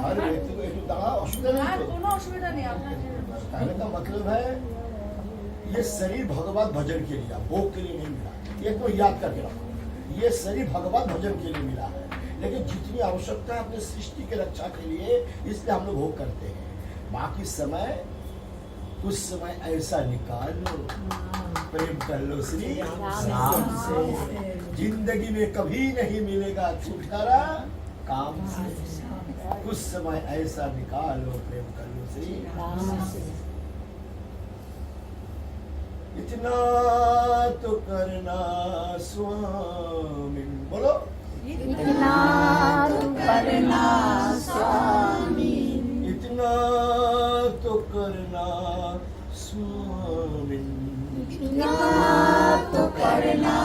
हर व्यक्ति को एक दाड़ा असुविधा नहीं तो কোনো অসুবিধা নেই আপনার कहने का मतलब है ये शरीर भगवत भजन के लिए भोग के लिए नहीं मिला। एक को याद करके रखो, ये शरीर भगवत भजन के लिए मिला है, लेकिन जितनी आवश्यकता है अपने सृष्टि के रक्षा के लिए, इसलिए हम लोग भोग करते हैं। बाकी समय कुछ समय ऐसा निकाल लो, प्रेम कर लो श्री राम से। जिंदगी में कभी नहीं मिलेगा छुटकारा काम से। कुछ समय ऐसा निकालो, प्रेम कर लो श्री राम से। इतना तो करना स्वामी, बोलो इतना तो करना स्वामी, इतना तो करना स्वामी, इतना तो करना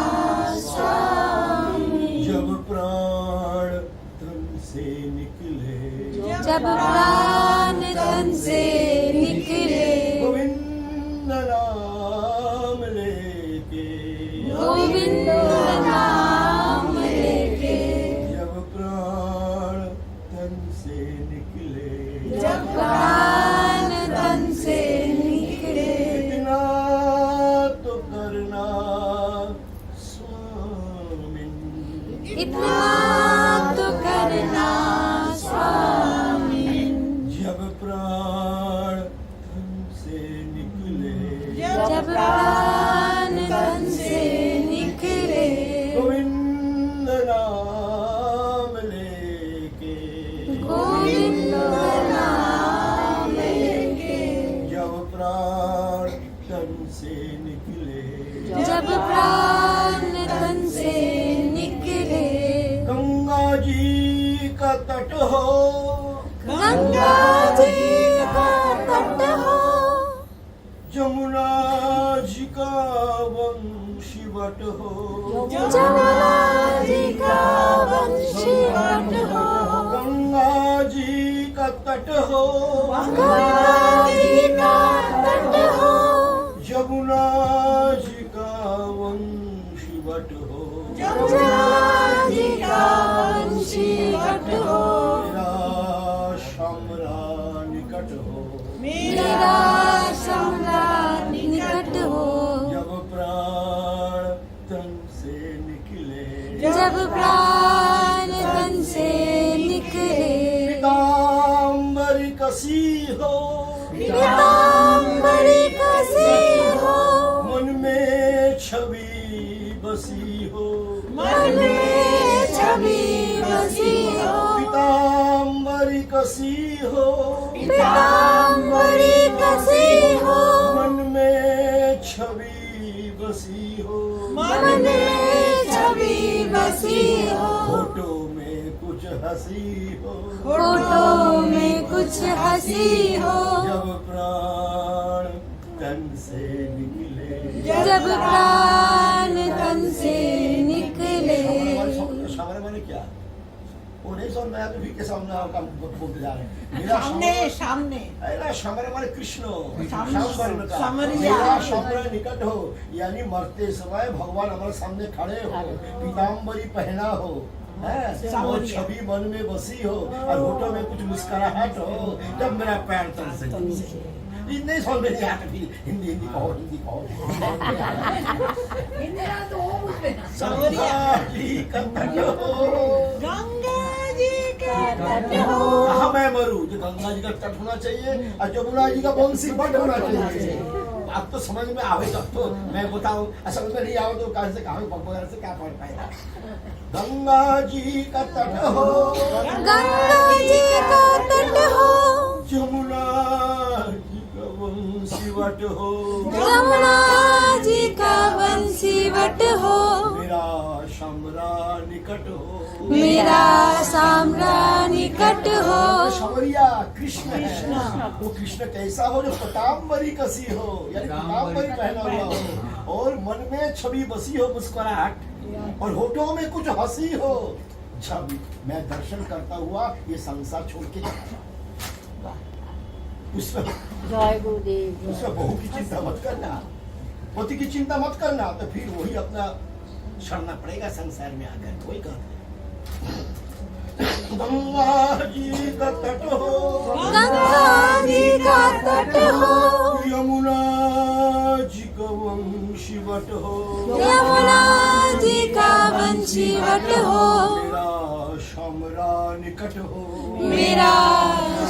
स्वामी। जब प्राण तन से निकले, जब प्राण तन से निकले, गोविंद नाम लेके, गोविंद नाम लेके। जब प्राण तन से निकले, जब प्राण तन से निकले, इतना तो करना स्वामी, इतना तो करना स्वामी। जब प्राण तन से निकले, जब प्राण तन से निकले, गोविंद नाम लेके, गोविंद नाम लेके। जब प्राण तन से निकले, जब प्राण तन से निकले, गंगा जी का तट हो, गंगा जी का तट हो, जमुना जी का वंशीवट हो, जमुना जी का वंशीवट हो, गंगा जी का तट हो, गंगा जी का तट हो, जमुना जी का वंशीवट हो, जमुना जी का वंशीवट हो। मेरा शामरा निकट हो, मेरा सम्राट निकट हो, जब प्राण तन से निकले, जब प्राण तन से निकले, पीताम्बरी कसी हो, पीताम्बरी कसी हो, मन में छवि बसी हो, मन में छवि बसी हो, पीताम्बरी कसी हो, पीताम्बरी कसी हो, मन में छवि बसी हो, मन में छवि बसी हो, फोटो में कुछ हंसी हो, फोटो में कुछ हंसी हो, जब प्राण तन से निकले, जब प्राण तन से निकले। सामने मैंने क्या वो नहीं सुन रहा, तो के सामने काम बोलते जा रहे हैं। मेरा सामने अरे सामने हमारे कृष्ण सामने, वर्ण का सामरिया। मेरा सामने निकट हो, यानी मरते समय भगवान हमारे सामने खड़े हो, पीताम्बरी पहना हो, है और सामरिया। छवि मन में बसी हो, और होठों में कुछ मुस्कुराहट हो, जब मेरा पैर तन से निकले। नहीं सुन रही यहाँ हिंदी हिंदी कहो, हिंदी कहो। हिंदी तो वो मुझे ना गंगा जी का तट हो, गंगा जी का तट हो। कहाँ मैं मरूं? जो गंगा जी का तट होना चाहिए और जमुना जी का वंशी वट होना चाहिए। अब तो समझ में आवे तब तो मैं बताऊं, समझ में नहीं आवे तो कहाँ से कहाँ भगवान से क्या पढ़ पाएगा। गंगा जी का तट हो, गंगा जी का तट हो, जमुना जी का वंशीवट हो, जमुना जी का वंशीवट हो, मेरा शामरा निकट हो, मेरा सामरा निकट हो। शबरिया कृष्ण है। वो कृष्ण कैसा हो? जो पीताम्बरी कसी हो, यानी पीताम्बरी पहना हुआ हो, और मन में छवि बसी हो, मुस्कुराहट, और होठों में कुछ हंसी हो। जब मैं दर्शन करता हुआ ये संसार छोड़ के जा रहा हूं, उसमें जय गुरुदेव। उसमें बहू की चिंता मत करना, पति की चिंता मत करना, तो फिर वही अपना छोड़ना पड़ेगा संसार में आकर। कोई गंगा जी का तट वट हो, यमुना जी का वंशीवट हो, मेरा शामरा निकट हो, मेरा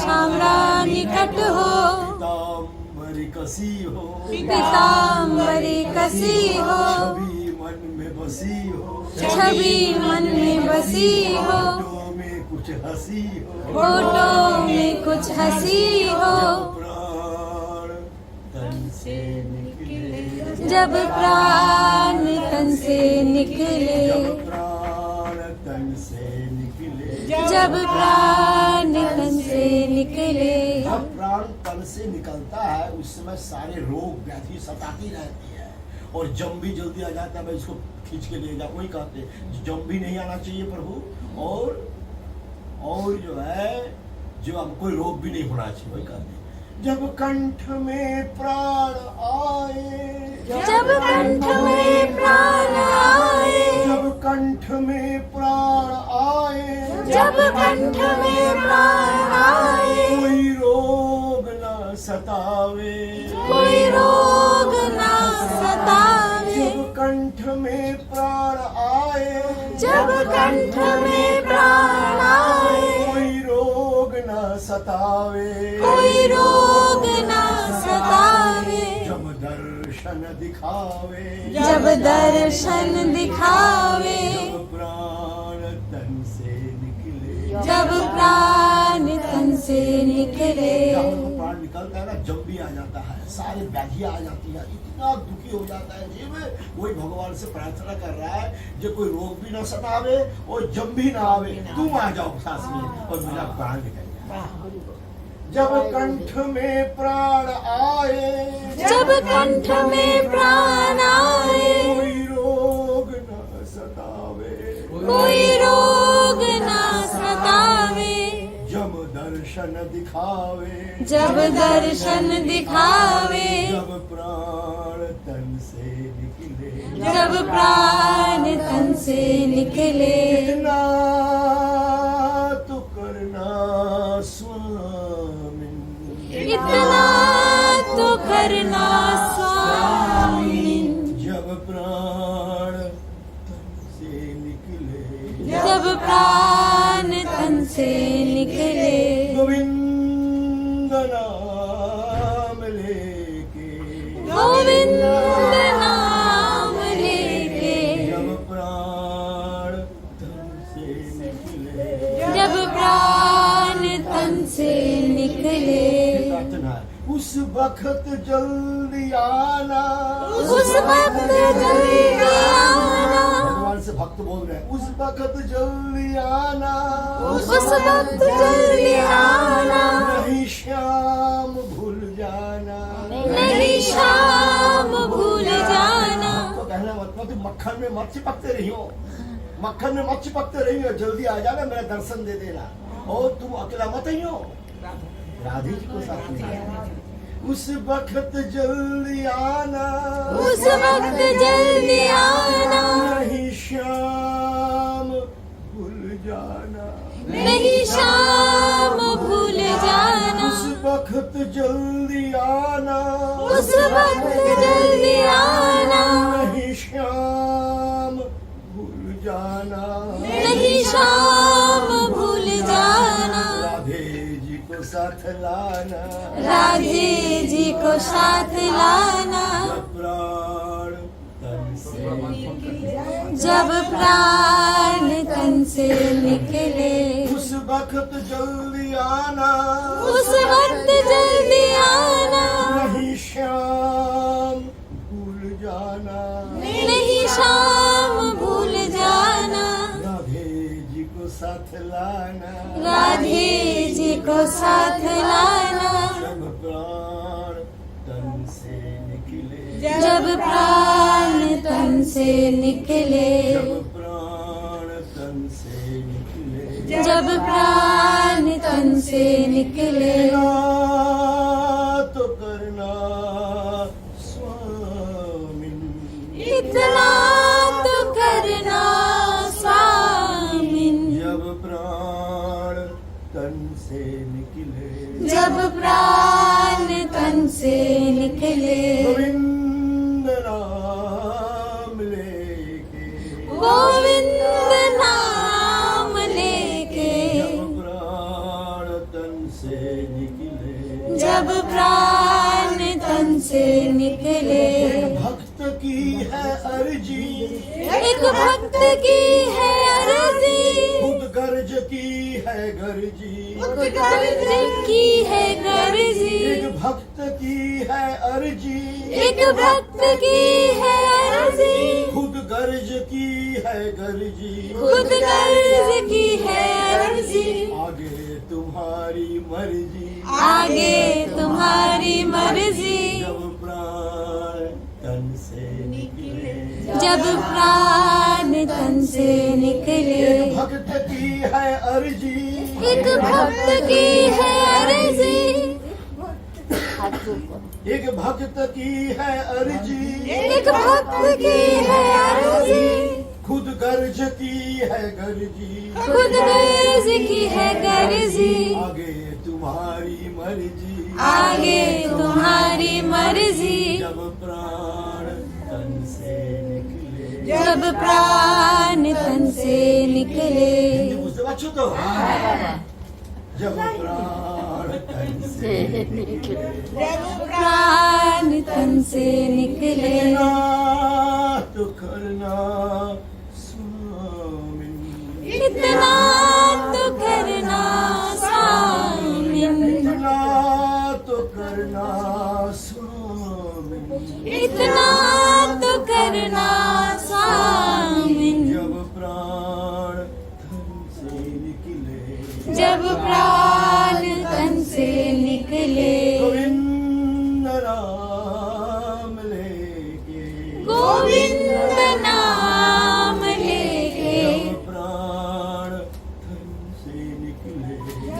शामरा निकट हो, पीताम्बरी कसी हो, पीताम्बरी कसी हो, छवि मन में बसी हो, छवि मन में बसी हो, होठों में कुछ हंसी हो, होठों में कुछ हंसी हो, जब प्राण तन से निकले, जब प्राण तन से निकले, जब प्राण तन से निकले, जब प्राण तन से निकले, जब प्राण तन से निकलता है उस समय सारे रोग व्याधि सताती रहती है और जम भी जल्दी आ जाता है। भाई इसको खींच के ले जा, वही कहते हैं जम भी नहीं आना चाहिए प्रभु, और जो है जो हम कोई रोग भी नहीं होना चाहिए, वही कहते हैं। जब कंठ में प्राण आए, जब कंठ में प्राण आए, जब कंठ में प्राण आए, जब कंठ में प्राण आए, कोई रोग न सतावे, कोई रोग ना सतावे, जब कंठ में प्राण आए, जब कंठ में प्राण आए, कोई रोग न सतावे, कोई रोग ना सतावे, जब दर्शन दिखावे, जब दर्शन दिखावे, जब प्राण तन से निकले, जब प्राण तन से निकले, जब हमको प्राण निकलता है ना, जब भी आ जाता है, सारी व्याधियां आ जाती है, इतना दुखी हो जाता है जीव, वही भगवान से प्रार्थना कर रहा है जो कोई रोग भी ना सतावे और जब भी ना आवे, तुम आ जाओ सास में और मेरा प्राण निकल जाए। जब कंठ में प्राण आए, जब कंठ में प्राण आए, कोई रोग न सतावे, कोई रोग ना सतावे, जब दर्शन दिखावे, जब दर्शन दिखावे, जब प्राण तन से निकले, जब प्राण तन से निकले, इतना तो करना स्वामी, इतना तो करना स्वामी, जब प्राण तन से निकले, जब प्राण तन से निकले, गोविंद नाम लेके, गोविंद नाम लेके, जब प्राण तन से निकले, जब प्राण तन से निकले, प्रार्थना है, उस वक्त जल्दी आना, उस वक्त जल्दी आना, भगवान से भक्त बोल रहे हैं, उस वक्त जल्दी आना, उस वक्त जल्दी आना, नहीं श्याम भूल जाना, नहीं शाम भूल जाना, तो कहना मतलब तुम मक्खन में मत चिपकते रही हो, मक्खन में मत चिपकते रही हो, जल्दी आ जाना, मेरा दर्शन दे देना, और तुम अकेला मत ही हो, राधे जी को साथ में, उस वक्त जल्दी आना, उस वक्त जल्दी आना, नहीं श्याम भूल जाना, नहीं शाम भूल जाना, उस वक्त जल्दी आना, उस वक्त जल्दी आना, नहीं श्याम भूल जाना, नहीं शाम भूल जाना, राधे जी को साथ लाना, राधे जी को साथ लाना, जब प्राण तन से निकले, जब प्राण तन से निकले, उस वक्त जल्दी आना, उस वक्त जल्दी आना, नहीं श्याम भूल जाना, नहीं शाम भूल जाना, राधे जी को साथ लाना, राधे जी को साथ लाना, जब प्राण तन से निकले, जब प्राण तन से निकले, जब प्राण तन से निकले, जब प्राण तन से निकले, तो करना स्वामी, इतना तो करना स्वामी, जब प्राण तन से निकले, जब प्राण तन से निकले, गोविंद नाम से निकले, जब प्राण तन से निकले। एक भक्त की है अर्जी, एक भक्त की है अर्जी, खुद गर्ज की है गर्जी, भक्त की है गर्जी। एक भक्त की है अर्जी, एक भक्त की है अर्जी, खुद गर्ज की है गर्जी, खुद गर्ज की है अर्जी। आगे तुम्हारी मर्जी, आगे तुम्हारी मर्जी, जब प्राण तन से निकले, जब प्राण तन से निकले। एक भक्त की है अर्जी, एक भक्त की है अर्जी, एक भक्त की है अर्जी, एक भक्त की है अर्जी, खुद गर्ज की है गर्जी, खुद गर्ज की है गर्जी। आगे तुम्हारी मर्जी, आगे तुम्हारी मर्जी, जब प्राण तन से निकले। जब प्राण तन से निकले। हिंदी बुझते पाচ্ছ তো? जब प्राण तन से निकले, प्राण तन से निकले। इतना तो करना स्वामी, इतना तो करना स्वामिन, इतना तो करना स्वामी, इतना तो करना स्वामिन। जब प्राण तन से निकले, जब प्राण तन से निकले। गोविंद नाम लेके, गोविंद नाम लेके, जब प्राण तन से निकले,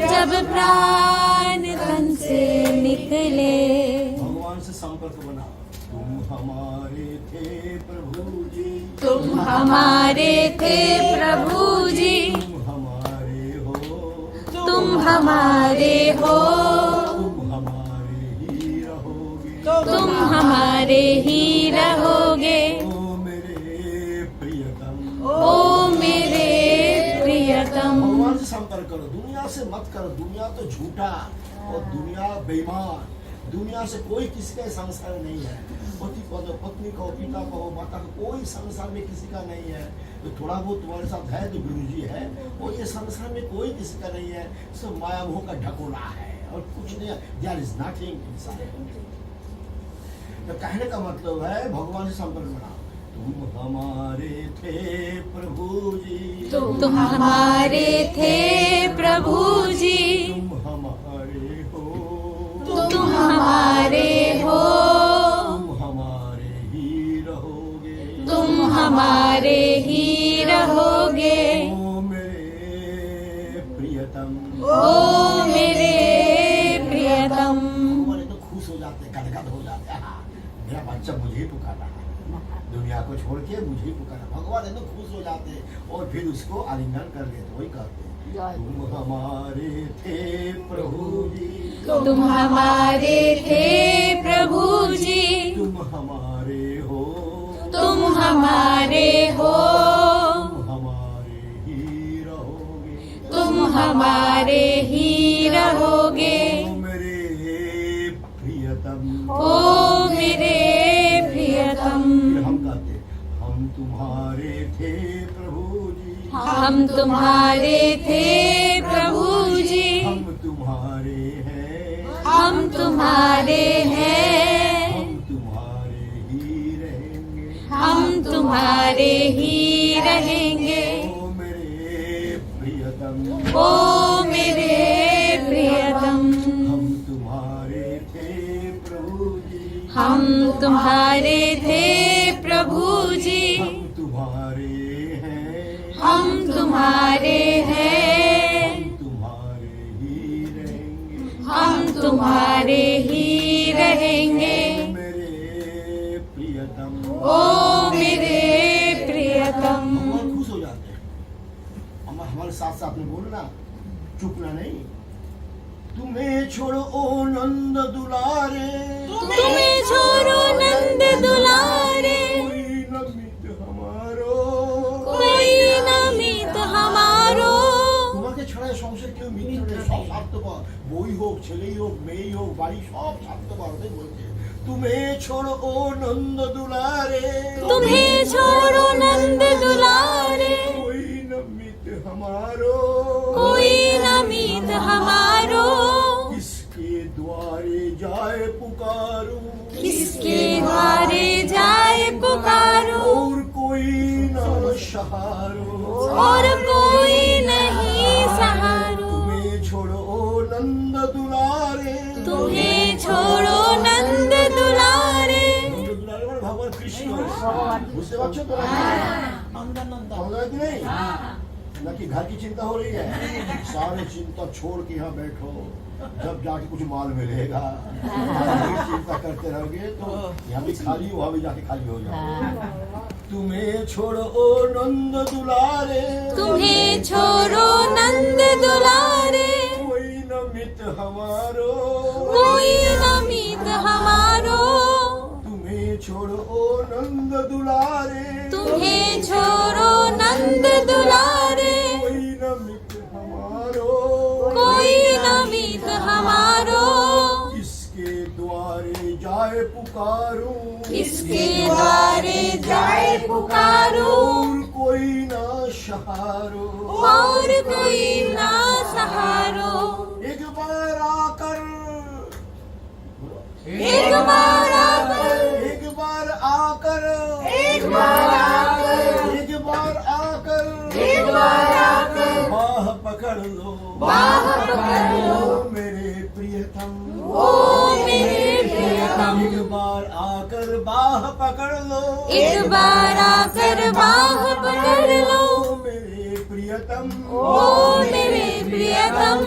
जब प्राण तन से निकले। भगवान से संपर्क बना। तुम हमारे थे प्रभु जी, तुम हमारे थे प्रभु जी, तुम हमारे हो, तुम हमारे हो, तुम हमारे ही रहोगे, तुम हमारे ही रहोगे। ओ मेरे प्रियतम, ओ मेरे प्रियतम। भगवान से संपर्क करो, दुनिया से मत करो। दुनिया तो झूठा और दुनिया बेईमान, दुनिया से कोई किसी का संसार नहीं है। पति को, पत्नी को, पिता को, माता को, कोई संसार में किसी का नहीं है। तो थोड़ा बहुत तुम्हारे साथ है तो गुरु जी है, और ये संसार में कोई किसी का नहीं है। सब माया मोह का ढकोला है और कुछ नहीं है। There is nothing inside. तो कहने का मतलब है भगवान से संपर्क बना। तुम हमारे थे प्रभु जी, तुम हमारे थे प्रभु जी, तुम हमारे हो, तुम हमारे हो, तुम हमारे ही रहोगे, तुम हमारे ही रहोगे। ओ मेरे प्रियतम, ओ मेरे प्रियतम। हमारे तो खुश हो जाते, गदगद हो जाते हैं। हाँ, मेरा बच्चा मुझे ही पुकार रहा है, दुनिया को छोड़ के मुझे ही पुकारा। भगवान है तो खुश हो जाते और फिर उसको आलिंगन कर लेते। वही कहते तुम हमारे थे प्रभु जी, तुम हमारे थे प्रभु जी, तुम हमारे हो, तुम हमारे हो, तुम हमारे ही रहोगे, तुम हमारे ही रहोगे। ओ मेरे प्रियतम, ओ मेरे प्रियतम। फिर हम कहते हम तुम्हारे थे प्रभु जी, हम तुम्हारे थे प्रभु जी, हम तुम्हारे हैं, हम तुम्हारे हैं, हम तुम्हारे ही रहेंगे, हम तुम्हारे ही रहेंगे। ओ मेरे प्रियतम, ओ मेरे प्रियतम। हम तुम्हारे थे प्रभु जी, हम तुम्हारे थे प्रभु जी, हम तुम्हारे हैं, हम तुम्हारे हैं, हम तुम्हारे ही रहेंगे, हम तुम्हारे ही रहेंगे। ओ मेरे प्रियतम। ओ मेरे प्रियतम। भगवान खुश हो जाते हैं। हमारे साथ साथ में बोलना, चुपना नहीं। तुम्हें छोड़ो ओ नंद दुलारे, तुम्हें छोड़ो नंद दुलारे, कोई न मित हमारो, कोई न मित हमारो। তোমাকে ছাড়া সংসার কেউ মিত্র নেই। সব স্বার্থপর, বই হোক, ছেলেই হোক, মেয়েই হোক, বাড়ি সব স্বার্থপর। ওটাই বলছে तुम्हें छोड़ो ओ नंद दुलारे, तुम्हें छोड़ो नंद दुलारे, कोई न मित हमारो, कोई न मीत हमारो, किसके द्वारे जाए पुकारूं, किसके द्वारे जाए पुकारो, और कोई न सहारो, और कोई नहीं सहारो। तुम्हें छोड़ो ओ नंद दुलारे, तुम्हें छोड़ो नंद दुलारे। नंद दुलारे মানে ভগবান কৃষ্ণ। বুঝতে পারছো তো? समझा कि नहीं? न कि घर की चिंता हो रही है, सारे चिंता छोड़ के यहाँ बैठो, जब जाके कुछ माल मिलेगा। चिंता करते रहोगे तो यहाँ भी खाली, वहाँ भी जाके खाली हो जाओ। तुम्हें छोड़ो ओ नंद दुलारे, तुम्हें छोड़ो नंद दुलारे, कोई न मित हमारो, कोई न मीत हमारो, तुम्हें छोड़ो ओ नंद दुलारे, तुम्हें छोड़ो नंद दुलारे, कोई न मित हमारो, कोई न मीत हमारो, किसके द्वारे जाए पुकारूं, किसके द्वारे जाए पुकारो, और कोई ना सहारो, और कोई ना सहारो। एक बार आकर, एक बार आकर, एक बार आकर, एक बार आकर, एक बार आकर, एक बार आकर, बाह पकड़ लो, बाह पकड़ लो, मेरे प्रियतम, ओ मेरे प्रियतम। एक बार आकर बाह पकड़ लो, एक बार आकर बाह पकड़ लो, मेरे प्रियतम, ओ मेरे प्रियतम।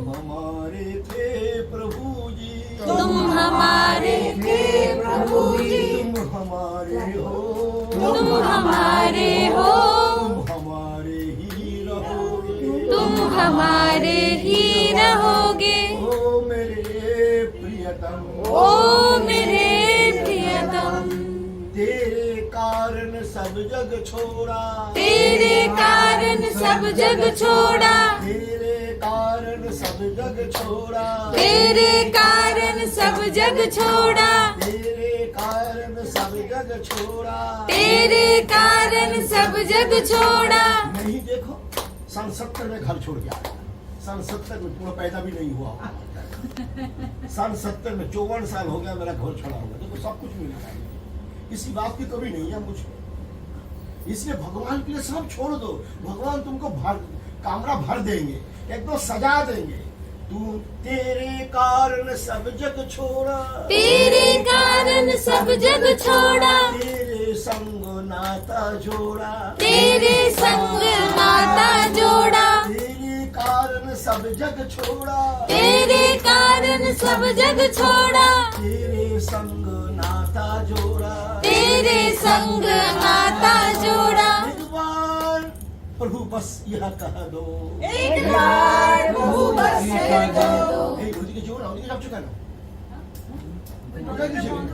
हमारे थे प्रभु जी, तुम हमारे थे प्रभु जी, तुम हमारे हो, तुम हमारे हो, तुम हमारे ही रहोगे, तुम हमारे ही रहोगे, ओ मेरे प्रियतम, ओ मेरे प्रियतम। तेरे कारण सब जग छोड़ा, तेरे कारण सब जग छोड़ा, तेरे कारण सब जग छोड़ा, तेरे कारण सब जग छोड़ा, तेरे कारण सब जग छोड़ा। तेरे कारण सब जग छोड़ा। नहीं देखो, सन 70 में घर छोड़ के आया, सन 70 में पूरा पैदा भी नहीं हुआ होगा। सन 70 में 54 साल हो गया मेरा घर छोड़ा हुआ, देखो सब कुछ मिल रहा है, किसी बात की कमी नहीं है मुझे। इसलिए भगवान के लिए सब छोड़ दो, भगवान तुमको कामरा भर देंगे, एकदम सजा देंगे। तू तेरे कारण सब जग छोड़ा, तेरे कारण सब जग छोड़ा, तेरे संग नाता जोड़ा, तेरे संग नाता जोड़ा, तेरे कारण सब जग छोड़ा, तेरे कारण सब जग छोड़ा, तेरे संग नाता जोड़ा, तेरे संग नाता जोड़ा। एक बार प्रभु बस यह कह दो, एक बार प्रभु बस कह दो। এই ওদিকে যাও না, ওদিকে যাচ্ছ কেন? ওদিকে যাচ্ছ কেন?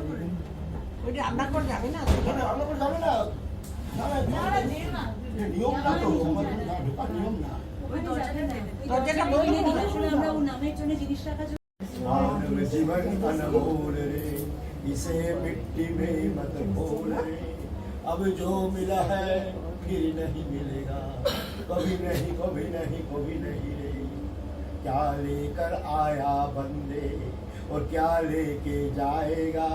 ওইটা রান্না করে যাবে না না, রান্না করে যাবে না। না, এ নিয়ম না তো, আমার না, ঢোকার নিয়ম না। দরজাটা বন্ধ করে দাও। আমরা ওর নামের জন্য জিনিস রাখার জন্য मानव जीवन अनमोल रे, इसे मिट्टी में मत भूल रे। अब जो मिला है फिर नहीं मिलेगा, कभी नहीं, कभी नहीं, कभी नहीं रे। क्या लेकर आया बंदे और क्या लेके जाएगा,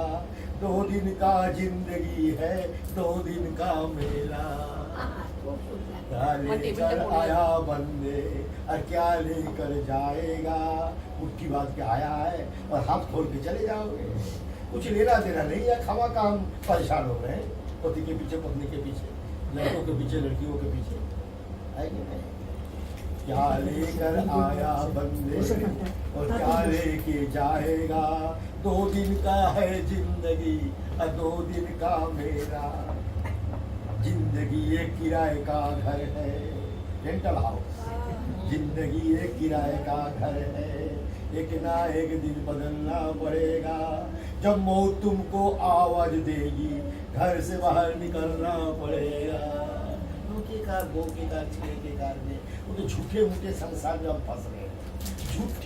2 दिन का जिंदगी है, 2 दिन का मेला। क्या लेकर आया बंदे और क्या लेकर जाएगा, मुट्ठी बात के आया है और हाथ खोल के चले जाओगे। कुछ लेना देना नहीं है, खावा का हम परेशान हो रहे हैं, पति के पीछे, पत्नी के पीछे, लड़कों के पीछे, लड़कियों के पीछे, है कि नहीं? क्या लेकर आया बंदे और क्या लेके जाएगा, 2 दिन का है जिंदगी और 2 दिन का मेरा। जिंदगी एक किराए का घर है, रेंटल हाउस। जिंदगी एक किराए का घर है, एक ना एक दिन बदलना पड़ेगा। जब मौत तुमको आवाज देगी, घर से बाहर निकलना पड़ेगा। धोखेकार, बोकेकार, छेड़ेकार में, वो तो झूठे मूठे संसार में हम फंस रहे हैं।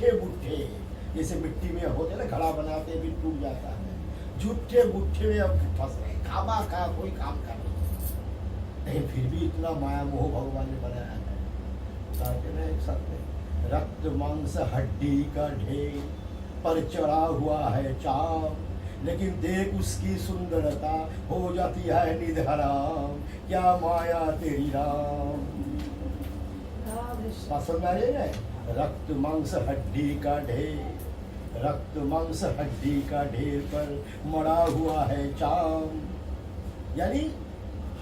झूठे बुट्ठे, जैसे मिट्टी में होते ना घड़ा बनाते भी टूट जाता है, झूठे बुट्ठे में अब फंस रहे, खामा खा कोई काम कर नहीं, लेकिन फिर भी इतना माया मोह भगवान ने बनाया है। कहते ना एक सत्य, रक्त मांस हड्डी का ढेर पर चढ़ा हुआ है चाव, लेकिन देख उसकी सुंदरता हो जाती है निधराम, क्या माया तेरी राम। पसंद आ रही है? रक्त मांस हड्डी का ढेर, रक्त मांस हड्डी का ढेर पर मड़ा हुआ है चाम, यानी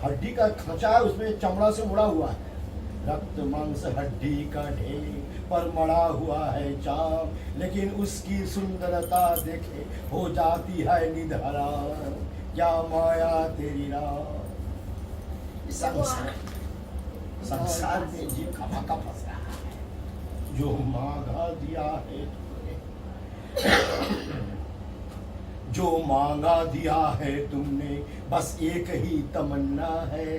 हड्डी का खांचा है, उसमें चमड़ा से मुड़ा हुआ है। रक्त मांस हड्डी का ढेर पर मड़ा हुआ है चाम, लेकिन उसकी सुंदरता देखे हो जाती है निधरा, क्या माया तेरी राम। संसार में जीव खपा का फंस रहा है, जो मांगा दिया है जो मांगा दिया है तुमने, बस एक ही तमन्ना है,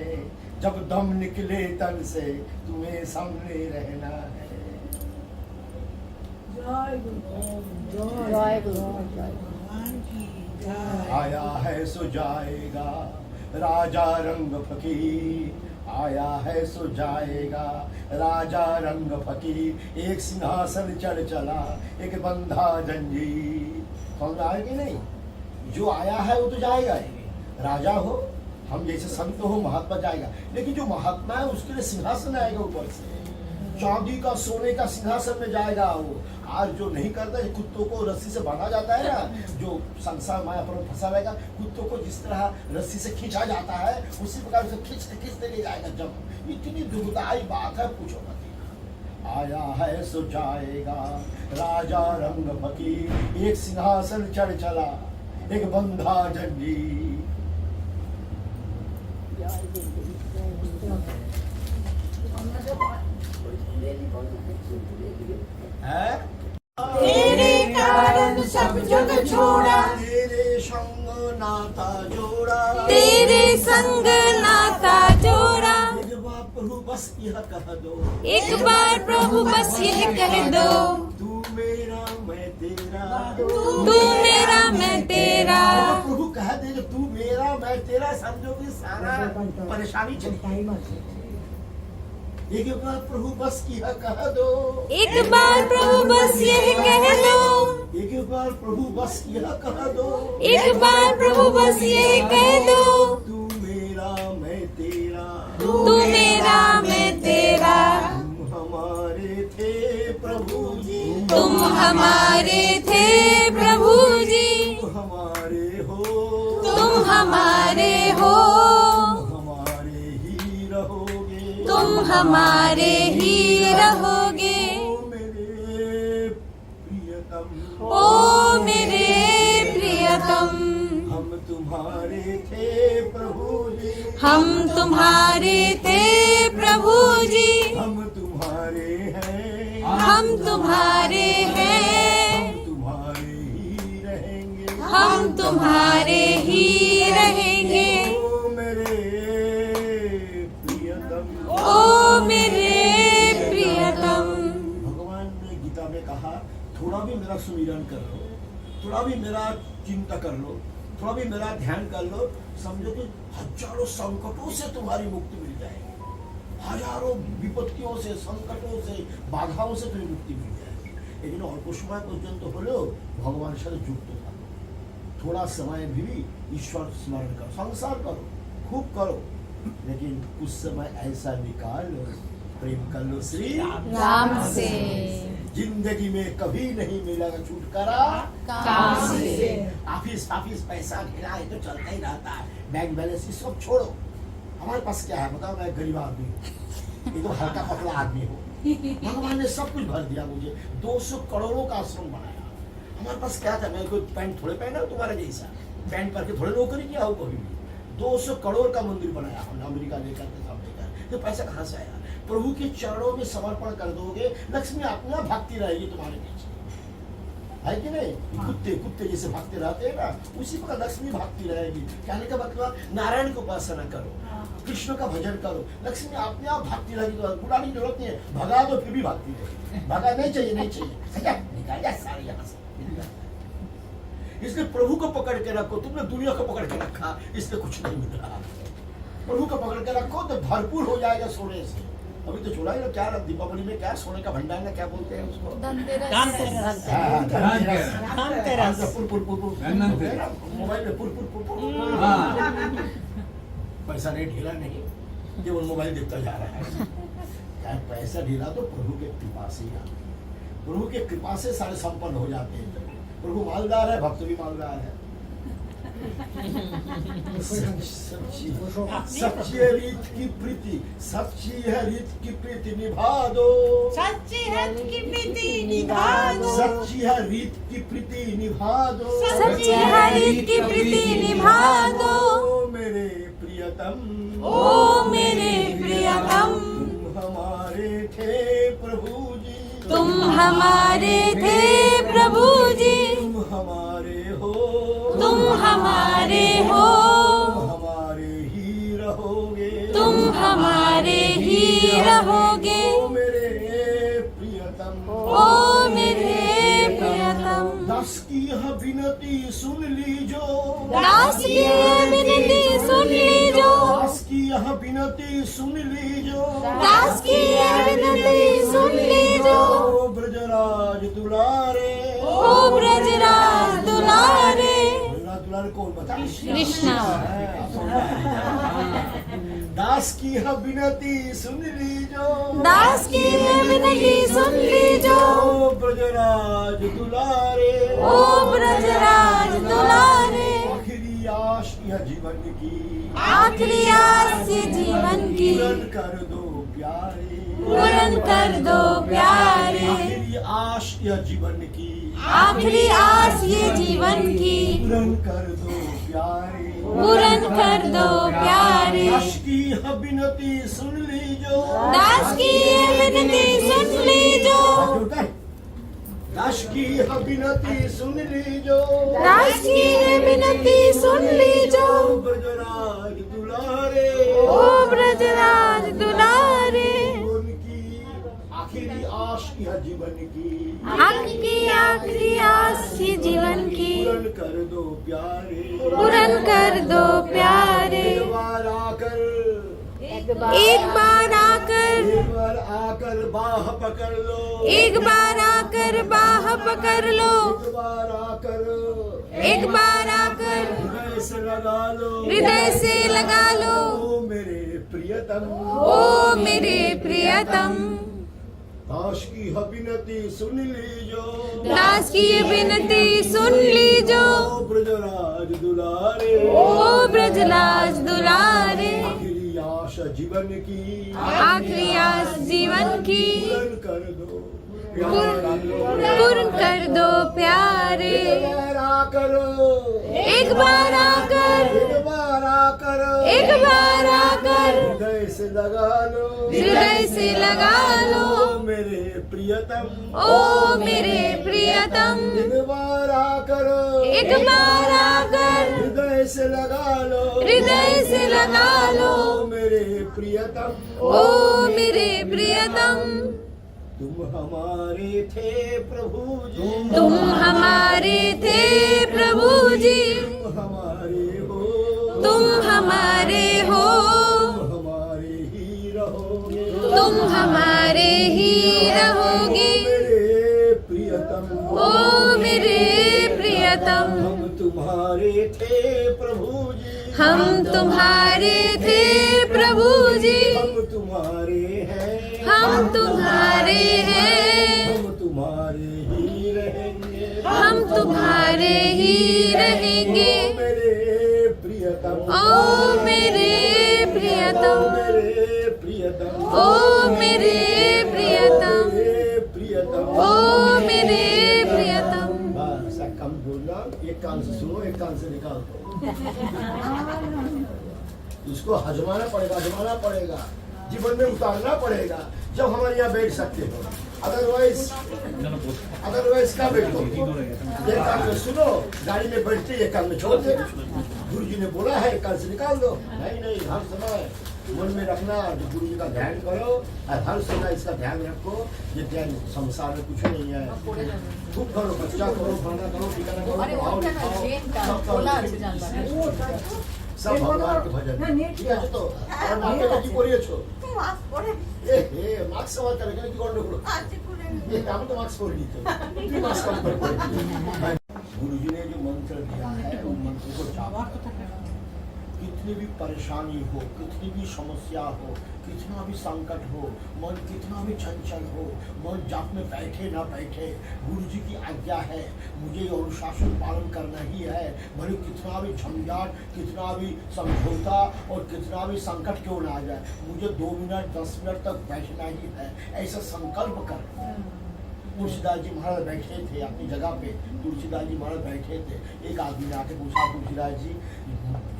जब दम निकले तन से तुम्हें सामने रहना है। आया है सो जाएगा राजा रंग फकीर, आया है सो जाएगा राजा रंग फकीर, एक सिंहासन चढ़ चला एक बंधा जंजीर। समझ आए कि नहीं? जो आया है वो तो जाएगा ही, राजा हो, हम जैसे संत हो, महात्मा जाएगा, लेकिन जो महात्मा है उसके लिए सिंहासन आएगा ऊपर से, चांदी का सोने का सिंहासन में जाएगा वो। आज जो नहीं करता है, कुत्तों को रस्सी से बांधा जाता है ना, जो संसार माया पर फंसा रहेगा, कुत्तों को जिस तरह रस्सी से खींचा जाता है उसी प्रकार से खींचते ले जाएगा। जब इतनी दुखदायी बात है, पूछो मत। आया है सो जाएगा राजा रंग फकीर, एक सिंहासन चढ़ चला एक बंधा जंजीर। है तेरे कारण सब जग छोड़ा, तेरे संग नाता जोड़ा, तेरे संग नाता जोड़ा। एक बार प्रभु बस यह कह दो, एक बार प्रभु बस यह कह दो, तू मेरा मैं तेरा, तू मेरा मैं तेरा। प्रभु कह दे जो तू मेरा मैं तेरा, समझो कि सारा परेशानी चली। एक बार प्रभु बस यह कह दो, एक बार प्रभु बस यह कह दो, एक बार प्रभु बस यह कह दो, एक बार प्रभु बस यह कह दो, तू मेरा मैं तेरा, तू मेरा मैं तेरा। तुम हमारे थे प्रभु जी, तुम हमारे थे प्रभु जी, तुम हमारे हो, तुम हमारे हो, हमारे ही रहोगे, तुम हमारे ही रहोगे। ओ मेरे प्रियतम, ओ मेरे प्रियतम, हम तुम्हारे थे प्रभु जी, हम तुम्हारे थे प्रभु जी, हम तुम्हारे हैं, हम तुम्हारे हैं, हम तुम्हारे ही रहेंगे, हम तुम्हारे ही रहेंगे। ओ मेरे प्रियतम। ओ मेरे प्रियतम। भगवान ने गीता में कहा, थोड़ा भी मेरा सुमिरन कर लो, थोड़ा भी मेरा चिंता कर लो, थोड़ा भी मेरा ध्यान कर लो, समझो कि हजारों संकटों से तुम्हारी मुक्ति मिल जाएगी, हजारों विपत्तियों से, संकटों से, बाधाओं से तुम्हें मुक्ति मिल जाएगी। लेकिन अल्प समय पर्यंत হলেও भगवान से যুক্ত থাকো, थोड़ा समय भी ईश्वर स्मरण करो, संसार करो, खूब करो, लेकिन कुछ समय ऐसा निकालो, प्रेम कर लो श्री राम से, जिंदगी में कभी नहीं मिलेगा छुटकारा काम से। ऑफिस पैसा घेरा है तो चलता ही रहता है, बैंक बैलेंस ये सब छोड़ो। हमारे पास क्या है बताओ, मैं गरीब आदमी हूँ, एकदम हल्का पतला आदमी हूँ, भगवान ने सब कुछ भर दिया मुझे, 200 करोड़ों का आश्रम बनाया। हमारे पास क्या था, मैं कोई पैंट थोड़े पहना तुम्हारे जैसा, पैंट पहन के थोड़े नौकरी किया हो कभी भी। 200 करोड़ का मंदिर बनाया हमने, अमेरिका लेकर के सब लेकर, तो पैसा कहाँ से आया? प्रभु के चरणों में समर्पण कर दोगे, लक्ष्मी अपना भागती रहेगी तुम्हारे पीछे, है कि नहीं? कुत्ते जैसे भागते रहते हैं ना, उसी प्रकार लक्ष्मी भागती रहेगी। कहने का मतलब नारायण को उपासना करो, कृष्ण का भजन करो, लक्ष्मी अपने आप भागती रहेगी, तो बुलाने की जरूरत नहीं है, भगा दो फिर भी भागती रहेगी। भगा नहीं चाहिए, नहीं चाहिए, जा सारे यहाँ से। इसलिए प्रभु को पकड़ के रखो, तुमने दुनिया को पकड़ के रखा इसलिए कुछ नहीं मिल रहा। प्रभु को पकड़ के रखो तो भरपूर हो जाएगा सोने से। अभी तो छोड़ा ही ना, क्या दीपावली में क्या सोने का भंडार ना क्या बोलते हैं उसको, मोबाइल में पैसा नहीं ढीला नहीं, केवल मोबाइल देखता जा रहा है। क्या पैसा ढीला तो प्रभु के कृपा से, प्रभु के कृपा से सारे संपन्न हो जाते हैं। प्रभु मालदार है, भक्त भी मालदार है। सच्ची है रीत की प्रीति, सच्ची है रीत की प्रीति निभा दो, सच्ची है की प्रीति निभा दो, सच्ची है रीत की प्रीति निभा दो, सच्ची है रीत की प्रीति निभा दो। ओ मेरे प्रियतम, ओ मेरे प्रियतम, तुम हमारे थे प्रभु जी, तुम हमारे थे प्रभु जी, तुम हमारे हो, तुम हमारे हो, तुम हमारे ही रहोगे, तुम हमारे ही रहोगे। ओ मेरे प्रियतम, ओ मेरे प्रियतम, दास की यह विनती सुन लीजो, दास की यह विनती सुन लीजो, दास की यह विनती सुन लीजो, दास की यह विनती सुन लीजो। ओ ब्रजराज दुलारे, ओ ब्रजराज दुलारे, ब्रजराज दुलारे कौन बता? कृष्णा। दास की यह विनती सुन लीजो, दास की यह विनती सुन लीजो, ओ ब्रजराज दुलारे, ओ ब्रजराज दुलारे, आखिरी आश यह जीवन की, आखिरी आस ये जीवन की, पूर्ण कर दो प्यारे, पूर्ण कर दो प्यारे, आखिरी आश यह जीवन की, आखिरी आस ये जीवन की, पूर्ण कर दो प्यारे, पूर्ण कर दो प्यारे। दास की यह विनती सुन लीजो, दास की ये विनती सुन लीजो, दास की यह विनती सुन लीजो, दास की ये विनती सुन लीजो, ओ ब्रजराज दुलारे, ओ ब्रजराज दुलारे, उनकी आखिरी आश यह जीवन की, आपकी आखिरी आस ये जीवन की, पूर्ण कर दो प्यारे, पूर्ण कर दो प्यारे। एक बार आकर, एक बार आकर, एक बार आकर बाह पकड़ लो, एक बार आकर बाह पकड़ लो, एक बार आकर, एक बार आकर हृदय से लगा लो, हृदय से लगा लो, ओ मेरे प्रियतम, ओ मेरे प्रियतम, दास की यह विनती सुन लीजो, दास की ये विनती सुन लीजो, ओ ब्रजराज दुलारे, ओ ब्रजराज दुलारे, आखिरी आश जीवन की, आखिरी आस जीवन की, पूर्ण कर दो प्यारे, पूर्ण कर दो प्यारे। एक बार आकर, एक बार आकर, एक बार आकर, एक बार आकर हृदय से लगा लो, हृदय से लगा लो, ओ मेरे प्रियतम, ओ मेरे प्रियतम, एक बार आकर, एक बार आकर हृदय से लगा लो, हृदय से लगा लो, ओ मेरे प्रियतम, ओ मेरे प्रियतम, तुम हमारे थे प्रभु जी, तुम हमारे थे प्रभु जी, तुम हमारे हो, तुम हमारे हो, तुम हमारे ही रहोगे, तुम हमारे ही रहोगे, मेरे प्रियतम, ओ मेरे प्रियतम, हम तुम्हारे थे प्रभु जी, हम तुम्हारे थे प्रभु जी, हम तुम्हारे हैं, हम तुम्हारे हैं, हम तुम्हारे ही रहेंगे, हम तुम्हारे ही रहेंगे, ओ मेरे प्रियतम, ओ मेरे प्रियतम, मेरे प्रियतम, ओ मेरे प्रियतम, मेरे प्रियतम, ओ मेरे प्रियतम। बस कम बोलना, एक कान से सुनो एक कान से निकाल दो, इसको हजमाना पड़ेगा, जीवन में उतारना पड़ेगा, जब हमारे यहाँ बैठ सकते हो, अदरवाइज क्या बैठो, एक कान में सुनो, गाड़ी में बैठते एक कान में छोड़ दे, गुरु जी ने बोला है एक कान से निकाल दो, नहीं हर समय मन में रखना, जो गुरु जी का ध्यान करो और हर समय इसका ध्यान रखो। ये ध्यान संसार में कुछ नहीं है। खूब करो, बच्चा करो, पढ़ना करो, ठिकाना करो, पढ़ाओ लिखाओ, सब भगवान के भजन। ठीक है तो और माता जी बोलिए छो মাস্ক পরে ए मार्क्स सवाल करे कि गंडगोल আছে করে ये काम तो मार्क्स पढ़ ली तो मार्क्स कम पर गुरु जी ने जो मंत्र दिया है उन मंत्र को जाप करो। कितनी भी परेशानी हो, कितनी भी समस्या हो, कितना भी संकट हो, मन कितना भी चंचल हो, मन जाप में बैठे ना बैठे, गुरु जी की आज्ञा है, मुझे ये अनुशासन पालन करना ही है। भले कितना भी झंझाट, कितना भी समझौता और कितना भी संकट क्यों ना आ जाए, मुझे 2 मिनट 10 मिनट तक बैठना ही है, ऐसा संकल्प कर। तुलसीदास जी महाराज बैठे थे अपनी जगह पे, तुलसीदास जी महाराज बैठे थे। एक आदमी ने आके पूछा, तुलसीदास जी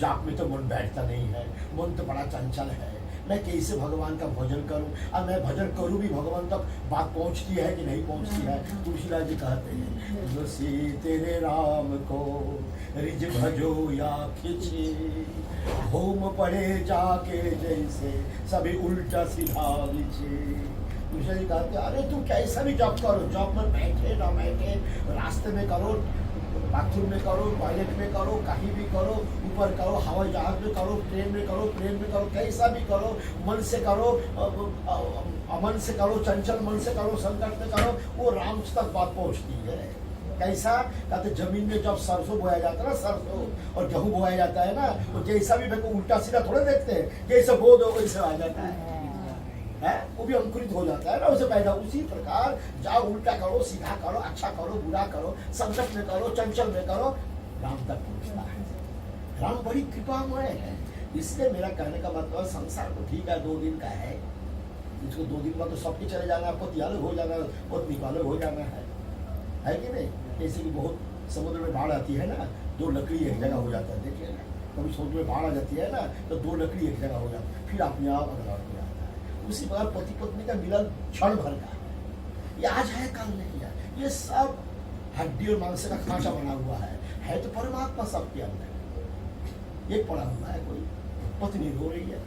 जाप में तो मन बैठता नहीं है, मन तो बड़ा चंचल है, मैं कैसे भगवान का भजन करूं? और मैं भजन करूं भी भगवान तक बात पहुंचती है कि नहीं पहुंचती है? तुलसीदास जी कहते हैं, बसी तेरे राम को रिज भजो या खिंचे, होम पड़े जाके जैसे सभी उल्टा सीधा बिछे। तुलसी जी कहते हैं, अरे तुम कैसा भी जॉब करो, जॉब में बैठे ना बैठे, रास्ते में करो, बाथरूम में करो, टॉयलेट में करो, कहीं भी करो, ऊपर करो, हवाई जहाज में करो, ट्रेन में करो, प्लेन में करो, कैसा भी करो, मन से करो, अमन से करो, चंचल मन से करो, संकट में करो, वो राम तक बात पहुंचती है। कैसा कहते, जमीन में जब सरसों बोया जाता है ना, सरसों और गेहूं बोया जाता है ना, तो जैसा भी देखो उल्टा सीधा थोड़े देखते हैं, जैसे बो दो वैसे आ जाता है, वो भी अंकुरित हो जाता है ना, उसे पैदा। उसी प्रकार जाओ, उल्टा करो, सीधा करो, अच्छा करो, बुरा करो, संकट में करो, चंचल में करो, राम तक पहुंचता है। राम बड़ी कृपामय है। इसलिए मेरा कहने का मतलब, संसार तो ठीक है 2 दिन का है, इसको 2 दिन बाद तो सबके चले जाना है, पति अलग हो जाना, पत्नी को अलग हो जाना है कि नहीं? जैसे कि बहुत समुद्र में बाढ़ आती है ना, 2 लकड़ी एक जगह हो जाता है, देखिए ना, कभी समुद्र में बाढ़ आ जाती है ना, तो 2 लकड़ी एक जगह हो जाती है, फिर अपने आप अगला हो जाता है। उसी प्रकार पति पत्नी का मिलन क्षण भर का, ये आज है कल नहीं है, ये सब हड्डी और मांस का खांचा बना हुआ है तो परमात्मा सबके अंदर। एक पड़ा हुआ है कोई पत्नी रो रही है,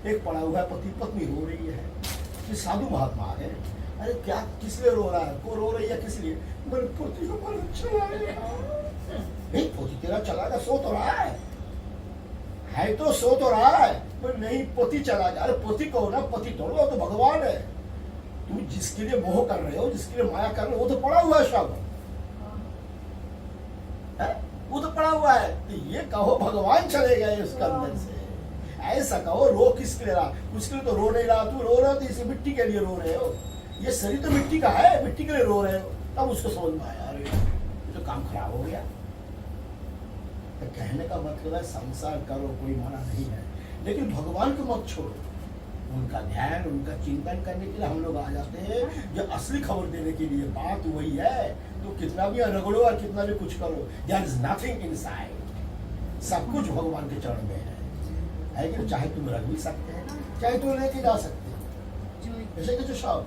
एक पड़ा हुआ है पति पत्नी रो रही है। ये साधु महात्मा है, अरे क्या किस लिए रो रहा है, को रो रही है किस लिए? मेरे पति को मन चला नहीं, पति तेरा चला गया, सो तो रहा है तो सो तो रहा है, पर नहीं पति चला गया। अरे पति कहो ना, पति थोड़ा, तो भगवान है। तुम जिसके लिए मोह कर रहे हो, जिसके लिए माया कर रहे हो, वो तो पड़ा हुआ है सब, वो तो पड़ा हुआ है। तो ये कहो भगवान चले गए उसके अंदर से, ऐसा कहो। रो किसके लिए रहा? उसके लिए तो रो नहीं रहा, तू रो रहे हो तो इसी मिट्टी के लिए रो रहे हो। ये शरीर तो मिट्टी का है, मिट्टी के लिए रो रहे हो। तब उसको समझ में आया, अरे ये तो काम खराब हो गया। तो कहने का मतलब है, संसार करो, कोई मना नहीं है, लेकिन भगवान को मत छोड़ो। उनका ध्यान, उनका चिंतन करने के लिए हम लोग आ जाते हैं, जो असली खबर देने के लिए। बात वही है, तो कितना भी रगड़ो और कितना भी कुछ करो, देयर इज नथिंग इनसाइड। सब कुछ भगवान के चरण में है कि चाहे तुम रख भी सकते हैं, चाहे तुम लेके जा सकते हैं, ऐसे कि जो सब